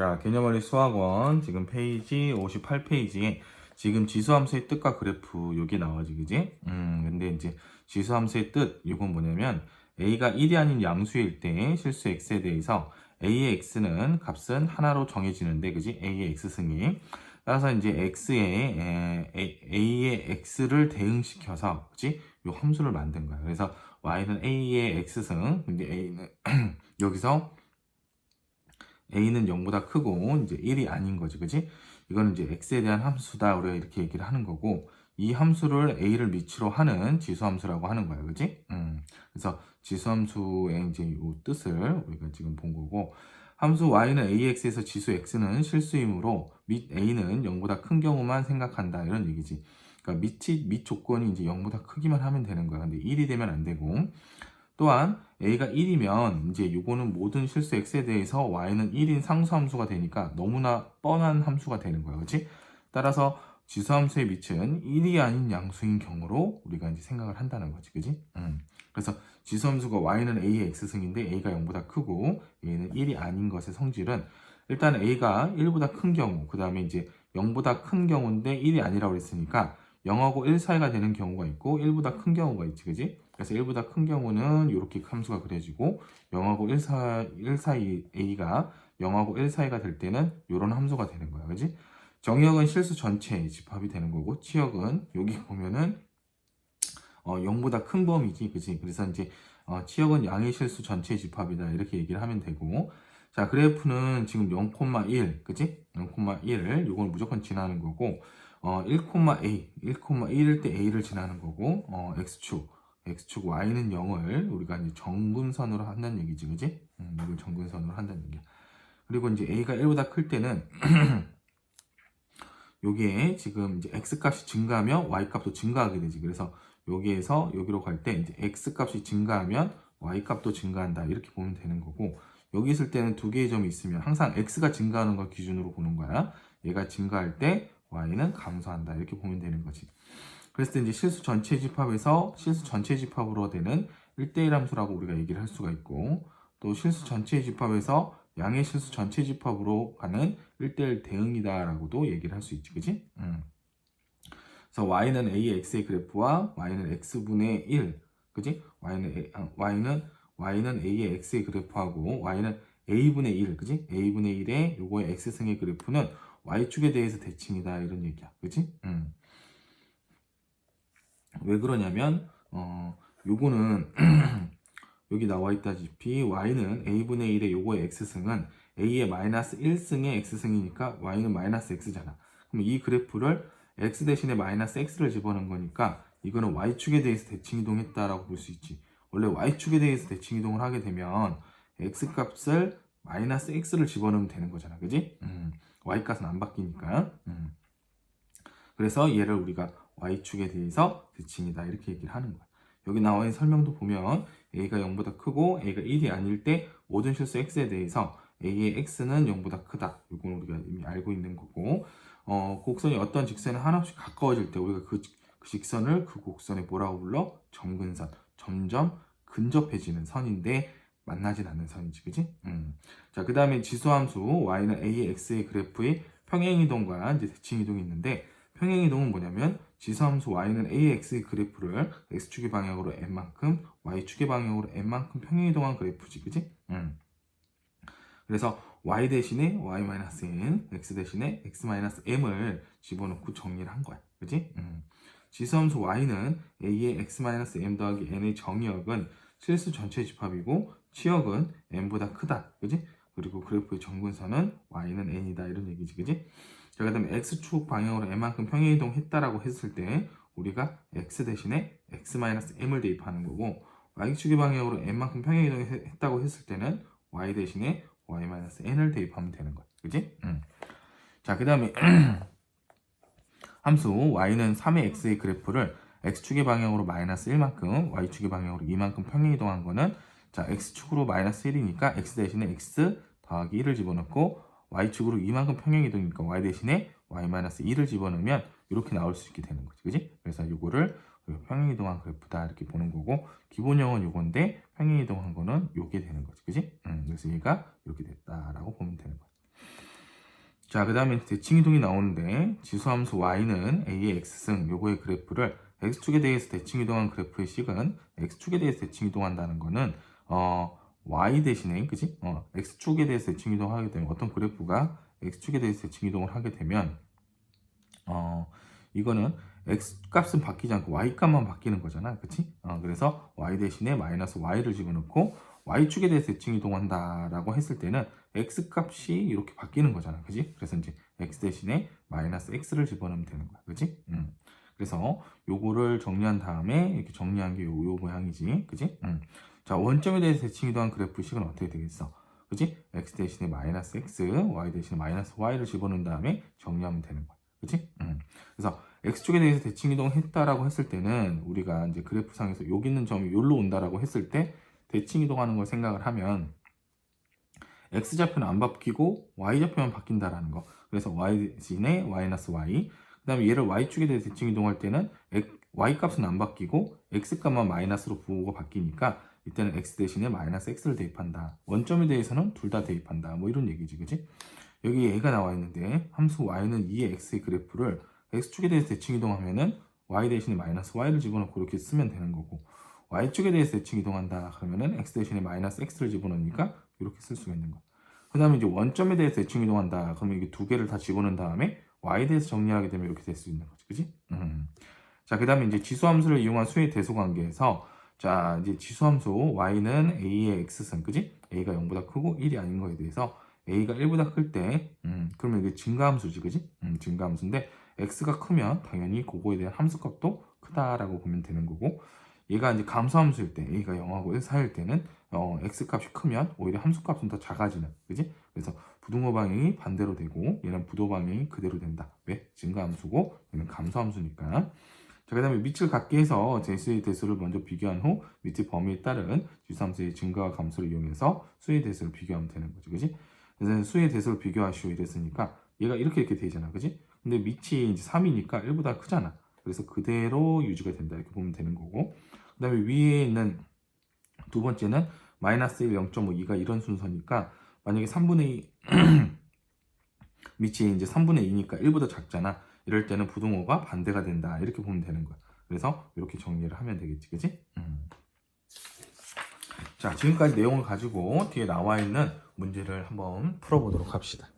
자, 개념원리 수학원 지금 페이지 58페이지에 지금 지수함수의 뜻과 그래프 여기 나와지, 그지? 근데 이제 지수함수의 뜻 이건 뭐냐면 a가 1이 아닌 양수일 때 실수 x에 대해서 a의 x는 값은 하나로 정해지는데, 그지? a의 x승이 따라서 이제 a의 x를 대응시켜서, 그지? 요 함수를 만든 거야. 그래서 y는 a의 x승, 근데 a는 여기서 a는 0보다 크고 이제 1이 아닌 거지, 그지? 이거는 이제 x에 대한 함수다, 우리가 이렇게 얘기를 하는 거고, 이 함수를 a를 미치로 하는 지수함수라고 하는 거야, 그지? 그래서 지수함수의 이제 이 뜻을 우리가 지금 본 거고, 함수 y는 ax에서 지수 x는 실수이므로 밑 a는 0보다 큰 경우만 생각한다, 이런 얘기지. 그러니까 밑 조건이 이제 0보다 크기만 하면 되는 거야. 근데 1이 되면 안 되고, 또한 a가 1이면 이제 요거는 모든 실수 x에 대해서 y는 1인 상수함수가 되니까 너무나 뻔한 함수가 되는 거예요. 그렇지? 따라서 지수함수의 밑은 1이 아닌 양수인 경우로 우리가 이제 생각을 한다는 거지. 그지? 그래서 지수함수가 y는 a의 x승인데 a가 0보다 크고 a는 1이 아닌 것의 성질은 일단 a가 1보다 큰 경우, 그 다음에 이제 0보다 큰 경우인데 1이 아니라고 했으니까 0하고 1 사이가 되는 경우가 있고 1보다 큰 경우가 있지, 그지? 그래서 1보다 큰 경우는 이렇게 함수가 그려지고 0하고 1 사이 a가 0하고 1 사이가 될 때는 이런 함수가 되는 거야, 그지? 정의역은 실수 전체의 집합이 되는 거고, 치역은 여기 보면은 0보다 큰 범위지, 그지? 그래서 이제 치역은 양의 실수 전체의 집합이다, 이렇게 얘기를 하면 되고, 자, 그래프는 지금 0,1, 그지? 0,1을 요걸 무조건 지나는 거고, 1,1일 때 a를 지나는 거고, x축 y는 0을 우리가 이제 정근선으로 한다는 얘기지, 그지? 이걸 정근선으로 한다는 얘기야. 그리고 이제 a가 1보다 클 때는 여기에 지금 이제 x 값이 증가하면 y 값도 증가하게 되지. 그래서 여기에서 여기로 갈 때 이제 x 값이 증가하면 y 값도 증가한다, 이렇게 보면 되는 거고, 여기 있을 때는 두 개의 점이 있으면 항상 x가 증가하는 걸 기준으로 보는 거야. 얘가 증가할 때 y는 감소한다, 이렇게 보면 되는 거지. 그랬을 때 이제 실수 전체 집합에서 실수 전체 집합으로 되는 1대1 함수라고 우리가 얘기를 할 수가 있고, 또 실수 전체 집합에서 양의 실수 전체 집합으로 가는 1대1 대응이다라고도 얘기를 할 수 있지, 그지? 그래서 y는 a의 x의 그래프와 y는 x분의 1, 그지? y는 a의 x의 그래프하고 y는 a분의 1, 그지? a분의 1의 요거의 x승의 그래프는 y축에 대해서 대칭이다, 이런 얘기야, 그지? 왜 그러냐면 요거는 여기 나와 있다시피 y는 a분의 1의 요거의 x승은 a의 마이너스 1승의 x승이니까 y는 마이너스 x잖아. 그럼 이 그래프를 x 대신에 마이너스 x를 집어넣은 거니까 이거는 y축에 대해서 대칭 이동했다라고 볼 수 있지. 원래 y축에 대해서 대칭 이동을 하게 되면 x 값을 마이너스 x를 집어넣으면 되는 거잖아, 그지? y 값은 안 바뀌니까. 그래서 얘를 우리가 y축에 대해서 대칭이다, 이렇게 얘기를 하는 거야. 여기 나와 있는 설명도 보면 a가 0보다 크고 a가 1이 아닐 때 모든 실수 x에 대해서 a의 x는 0보다 크다, 이건 우리가 이미 알고 있는 거고, 곡선이 어떤 직선에 하나씩 가까워질 때 우리가 그 직선을 그 곡선에 뭐라고 불러? 점근선. 점점 근접해지는 선인데 만나진 않는 선이지, 그지? 자, 그 다음에 지수함수 y는 a의 x의 그래프의 평행이동과 이제 대칭이동이 있는데, 평행이동은 뭐냐면 지수함수 y는 a의 x의 그래프를 x축의 방향으로 n만큼 y축의 방향으로 n만큼 평행이동한 그래프지, 그지? 그래서 y 대신에 y-n, x 대신에 x-m을 집어넣고 정리를 한 거야, 그지? 지수함수 y는 a의 x-m 더하기 n의 정의역은 실수 전체 집합이고 치역은 n보다 크다, 그지? 그리고 그래프의 정근선은 y는 n이다, 이런 얘기지, 그지? 자, 그 다음에 x축 방향으로 n만큼 평행이동 했다라고 했을 때 우리가 x 대신에 x-m을 대입하는 거고, y축의 방향으로 n만큼 평행이동 했다고 했을 때는 y 대신에 y-n을 대입하면 되는 거야, 그지? 자, 그 다음에 함수 y는 3의 x의 그래프를 x축의 방향으로 마이너스 1만큼 y축의 방향으로 2만큼 평행이동한 거는, 자, x축으로 마이너스 1이니까 x 대신에 x 더하기 1을 집어넣고 y축으로 2만큼 평행이동이니까 y 대신에 y-2를 집어넣으면 이렇게 나올 수 있게 되는 거지, 그지? 그래서 이거를 평행이동한 그래프다, 이렇게 보는 거고, 기본형은 요건데 평행이동한 거는 요게 되는 거지, 그지? 그래서 얘가 이렇게 됐다라고 보면 되는 거야. 자, 그 다음에 대칭이동이 나오는데 지수함수 y는 a의 x승 요거의 그래프를 x축에 대해서 대칭이동한 그래프의 식은 x축에 대해서 대칭이동한다는 거는 y 대신에 그지? x축에 대해서 대칭이동하게 되면 어떤 그래프가 x축에 대해서 대칭이동을 하게 되면 이거는 x 값은 바뀌지 않고 y 값만 바뀌는 거잖아, 그치? 그래서 y 대신에 마이너스 y를 집어넣고 y축에 대해서 대칭 이동한다라고 했을 때는 x 값이 이렇게 바뀌는 거잖아, 그지? 그래서 이제 x 대신에 마이너스 x를 집어넣으면 되는 거야, 그지? 그래서 요거를 정리한 다음에 이렇게 정리한 게 요 모양이지, 그지? 자, 원점에 대해서 대칭 이동한 그래프 식은 어떻게 되겠어? 그지? x 대신에 마이너스 x, y 대신에 마이너스 y를 집어넣은 다음에 정리하면 되는 거야, 그지? 그래서 x축에 대해서 대칭 이동했다라고 했을 때는 우리가 이제 그래프상에서 여기 있는 점이 여기로 온다라고 했을 때 대칭 이동하는 걸 생각을 하면 x좌표는 안 바뀌고 y좌표만 바뀐다라는 거. 그래서 y 대신에 마이너스 y. 그 다음에 얘를 y축에 대해서 대칭 이동할 때는 y 값은 안 바뀌고 x 값만 마이너스로 부호가 바뀌니까 이때는 x 대신에 마이너스 x를 대입한다. 원점에 대해서는 둘 다 대입한다. 뭐 이런 얘기지, 그지? 여기 얘가 나와 있는데 함수 y는 2의 x의 그래프를 x축에 대해서 대칭 이동하면은 y 대신에 마이너스 y를 집어넣고 이렇게 쓰면 되는 거고 y축에 대해서 대칭 이동한다 그러면은 x 대신에 마이너스 x를 집어넣으니까 이렇게 쓸 수가 있는 거야. 그 다음에 이제 원점에 대해서 대칭 이동한다 그러면 이게 두 개를 다 집어넣은 다음에 y에 대해서 정리하게 되면 이렇게 될 수 있는 거지, 그지? 자, 그 다음에 이제 지수함수를 이용한 수의 대소 관계에서 자, 이제 지수함수 y는 a의 x승, 그지? a가 0보다 크고 1이 아닌 거에 대해서 a가 1보다 클 때, 그러면 이게 증가함수지, 그지? 증가함수인데 x가 크면 당연히 그거에 대한 함수값도 크다라고 보면 되는 거고, 얘가 이제 감소함수일 때, a가 0하고 1 사이일 때는 x값이 크면 오히려 함수값은 더 작아지는, 그지? 그래서 부등호 방향이 반대로 되고 얘는 부도 방향이 그대로 된다. 왜? 증가함수고 얘는 감소함수니까. 자, 그 다음에 밑을 갖게 해서 제수의 대수를 먼저 비교한 후 밑의 범위에 따른 지수함수의 증가와 감소를 이용해서 수의 대수를 비교하면 되는 거죠, 그지? 그래서 수의 대수를 비교하시오 이랬으니까 얘가 이렇게 되잖아, 그지? 근데 밑이 이제 3이니까 1보다 크잖아. 그래서 그대로 유지가 된다 이렇게 보면 되는 거고, 그 다음에 위에 있는 두 번째는 마이너스 1, 0.5, 2가 이런 순서니까 만약에 3분의 2 밑이 이제 3분의 2니까 1보다 작잖아. 이럴 때는 부등호가 반대가 된다 이렇게 보면 되는 거야. 그래서 이렇게 정리를 하면 되겠지, 그지? 자, 지금까지 내용을 가지고 뒤에 나와 있는 문제를 한번 풀어보도록 합시다.